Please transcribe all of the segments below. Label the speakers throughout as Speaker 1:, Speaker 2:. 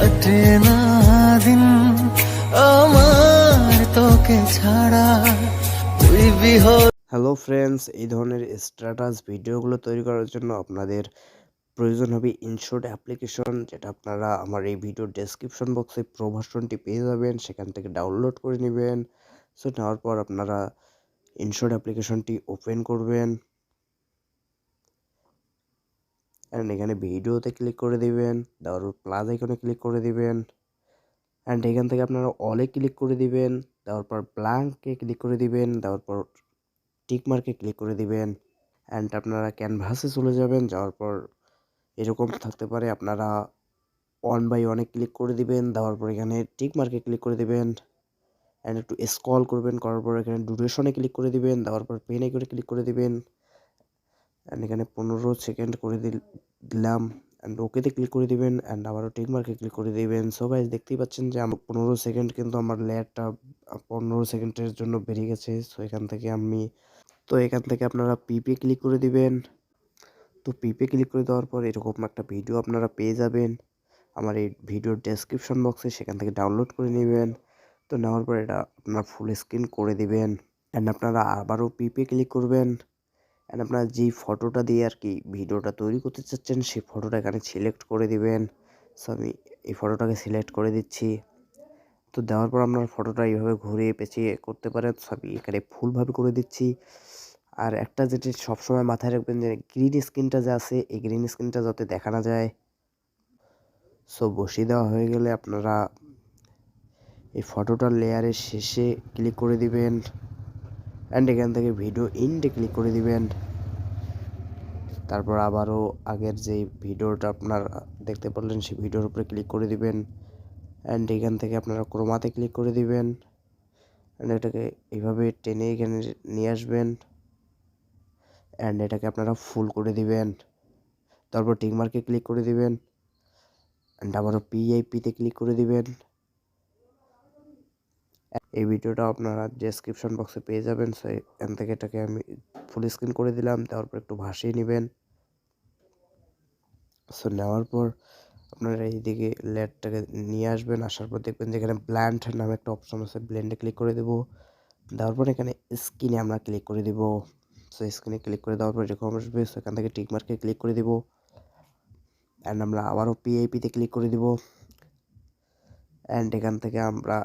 Speaker 1: কাটে না দিন আমার তোকে ছাড়া তুই বিহর।
Speaker 2: হ্যালো ফ্রেন্ডস, এই ধরনের স্ট্যাটাস ভিডিওগুলো তৈরি করার জন্য আপনাদের প্রয়োজন হবে ইনশট অ্যাপ্লিকেশন, যেটা আপনারা আমার এই ভিডিওর ডেসক্রিপশন বক্সে প্রো ভার্সনটি পেয়ে যাবেন, সেখান থেকে ডাউনলোড করে নেবেন। সো নেওয়ার পর আপনারা ইনশট অ্যাপ্লিকেশনটি ওপেন করবেন অ্যান্ড এখানে ভিডিওতে ক্লিক করে দিবেন, তারপর প্লাস আইকনে ক্লিক করে দিবেন অ্যান্ড এখান থেকে আপনারা অলে ক্লিক করে দিবেন, তারপর ব্ল্যাঙ্কে ক্লিক করে দিবেন, তারপর টিক মার্কে ক্লিক করে দিবেন অ্যান্ড আপনারা ক্যানভাসে চলে যাবেন। যাওয়ার পর এরকম থাকতে পারে, আপনারা ওয়ান বাই ওয়ানে ক্লিক করে দিবেন, দেওয়ার পর এখানে টিক মার্কে ক্লিক করে দিবেন অ্যান্ড একটু স্ক্রল করবেন, করার পর এখানে ডিউরেশনে ক্লিক করে দিবেন, দেওয়ার পর পেন আইকনে ক্লিক করে দিবেন অ্যান্ড এখানে 15 সেকেন্ড করে দিলাম অ্যান্ড ওকেতে ক্লিক করে দিবেন অ্যান্ড আবারও টিক মার্কে ক্লিক করে দিবেন। সো গাইস, দেখতেই পাচ্ছেন যে আমার 15 সেকেন্ড কিন্তু আমার লেয়ারটা 15 সেকেন্ডের জন্য বেরিয়ে গেছে। সো এখান থেকে আপনারা পিপে ক্লিক করে দিবেন। তো পিপে ক্লিক করে দেওয়ার পর এরকম একটা ভিডিও আপনারা পেয়ে যাবেন আমার এই ভিডিওর ডেসক্রিপশন বক্সে, সেখান থেকে ডাউনলোড করে নেবেন। তো নেওয়ার পর এটা আপনার ফুল স্ক্রিন করে দিবেন অ্যান্ড আপনারা আবারও পিপে ক্লিক করবেন অ্যান্ড আপনার যেই ফটোটা দিয়ে আর কি ভিডিওটা তৈরি করতে চাচ্ছেন সেই ফটোটা এখানে সিলেক্ট করে দিবেন। সো আমি এই ফটোটাকে সিলেক্ট করে দিচ্ছি। তো দেওয়ার পর আপনার ফটোটা এইভাবে ঘুরিয়ে পেঁচিয়ে করতে পারেন। সো আমি এখানে ফুলভাবে করে দিচ্ছি। আর একটা যেটা সবসময় মাথায় রাখবেন যে গ্রিন স্ক্রিনটা যে আছে, এই গ্রিন স্ক্রিনটা যাতে দেখা না যায়। সো বসিয়ে দেওয়া হয়ে গেলে আপনারা এই ফটোটার লেয়ারের শেষে ক্লিক করে দিবেন অ্যান্ড এখান থেকে ভিডিও ইন্ডে ক্লিক করে দিবেন। তারপর আবারও আগের যে ভিডিওটা আপনার দেখতে পারলেন সেই ভিডিওর উপরে ক্লিক করে দিবেন অ্যান্ড এখান থেকে আপনারা ক্রোমাতে ক্লিক করে দিবেন অ্যান্ড এটাকে এইভাবে টেনে এখানে নিয়ে আসবেন অ্যান্ড এটাকে আপনারা ফুল করে দিবেন। তারপর টিক মার্কে ক্লিক করে দিবেন অ্যান্ড আবারও পিআইপিতে ক্লিক করে দিবেন। এই ভিডিওটা আপনারা ডেসক্রিপশন বক্সে পেয়ে যাবেন। সো এখান থেকে এটাকে আমি ফুল স্ক্রিন করে দিলাম, তারপর একটু ভাসিয়ে নেবেন। সো নেওয়ার পর আপনারা এইদিকে লেয়ারটাকে নিয়ে আসবেন, আসার পর দেখবেন যে এখানে ব্ল্যান্ড নামে একটা অপশন আছে, ব্লেন্ডে ক্লিক করে দেবো। দেওয়ার পর এখানে স্ক্রিনে আমরা ক্লিক করে দেবো। সো স্ক্রিনে ক্লিক করে দেওয়ার পর এরকম আসবে। সো এখান থেকে টিক মার্কে ক্লিক করে দেবো অ্যান্ড আমরা আবারও পিআইপিতে ক্লিক করে দেবো অ্যান্ড এখান থেকে আমরা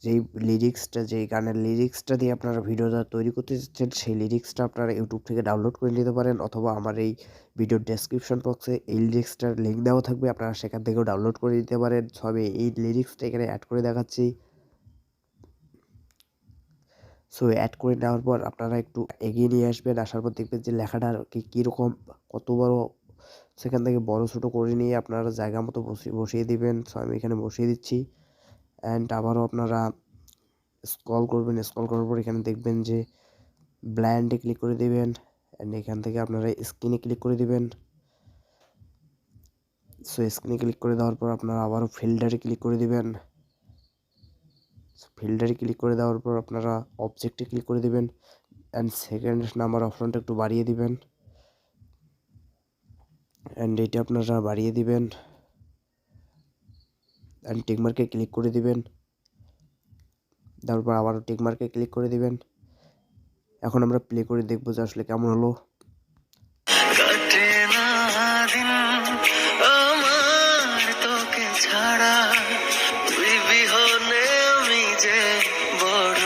Speaker 2: যেই গানের লিরিক্সটা দিয়ে আপনারা ভিডিওটা তৈরি করতে চাচ্ছেন সেই লিরিক্সটা আপনারা ইউটিউব থেকে ডাউনলোড করে নিতে পারেন, অথবা আমার এই ভিডিওর ডেসক্রিপশন বক্সে এই লিরিক্সটার লিঙ্ক দেওয়া থাকবে, আপনারা সেখান থেকেও ডাউনলোড করে নিতে পারেন। সবে এই লিরিক্সটা এখানে অ্যাড করে দেখাচ্ছি। সো অ্যাড করে নেওয়ার পর আপনারা একটু এগিয়ে নিয়ে আসবেন, আসার পর দেখবেন যে লেখাটা কীরকম কত বড়, সেখান থেকে বড় ছোটো করে নিয়ে আপনারা জায়গা মতো বসিয়ে দিবেন। সো আমি এখানে বসিয়ে দিচ্ছি অ্যান্ড আবারও আপনারা স্ক্রল করবেন, স্ক্রল করার পর এখানে দেখবেন যে ব্ল্যান্ডে ক্লিক করে দিবেন অ্যান্ড এখান থেকে আপনারা স্ক্রিনে ক্লিক করে দিবেন। সো স্ক্রিনে ক্লিক করে দেওয়ার পর আপনারা আবারও ফিল্টারে ক্লিক করে দিবেন। ফিল্টারে ক্লিক করে দেওয়ার পর আপনারা অবজেক্টে ক্লিক করে দিবেন অ্যান্ড সেকেন্ড নাম্বার অপশনটা একটু বাড়িয়ে দিবেন অ্যান্ড এটা আপনারা বাড়িয়ে দিবেন অ্যান্ড টিকমার্কে ক্লিক করে দিবেন। তারপর আবারও টিক মার্কে ক্লিক করে দিবেন। এখন আমরা প্লে করে দেখবো যে আসলে কেমন হলো।
Speaker 1: কাটে না দিন আমার তোকে ছাড়া তুই বিহনে আমি যে বড়।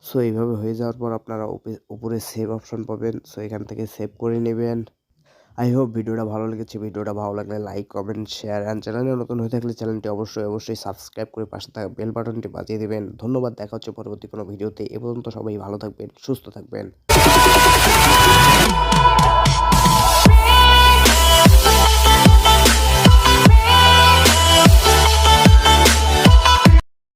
Speaker 2: সো এইভাবে হয়ে যাওয়ার পর আপনারা উপরে সেভ অপশন পাবেন। সো এখান থেকে সেভ করে নেবেন। আই হোপ ভিডিওটা ভালো লেগেছে। ভিডিওটা ভালো লাগলে লাইক, কমেন্ট, শেয়ার অ্যান্ড চ্যানেলে নতুন হয়ে থাকলে চ্যানেলটি অবশ্যই সাবস্ক্রাইব করে পাশে থাকা বেল বাটনটি বাজিয়ে দেবেন। ধন্যবাদ, দেখা হচ্ছে পরবর্তী কোনো ভিডিওতে। এ পর্যন্ত সবাই ভালো থাকবেন, সুস্থ থাকবেন।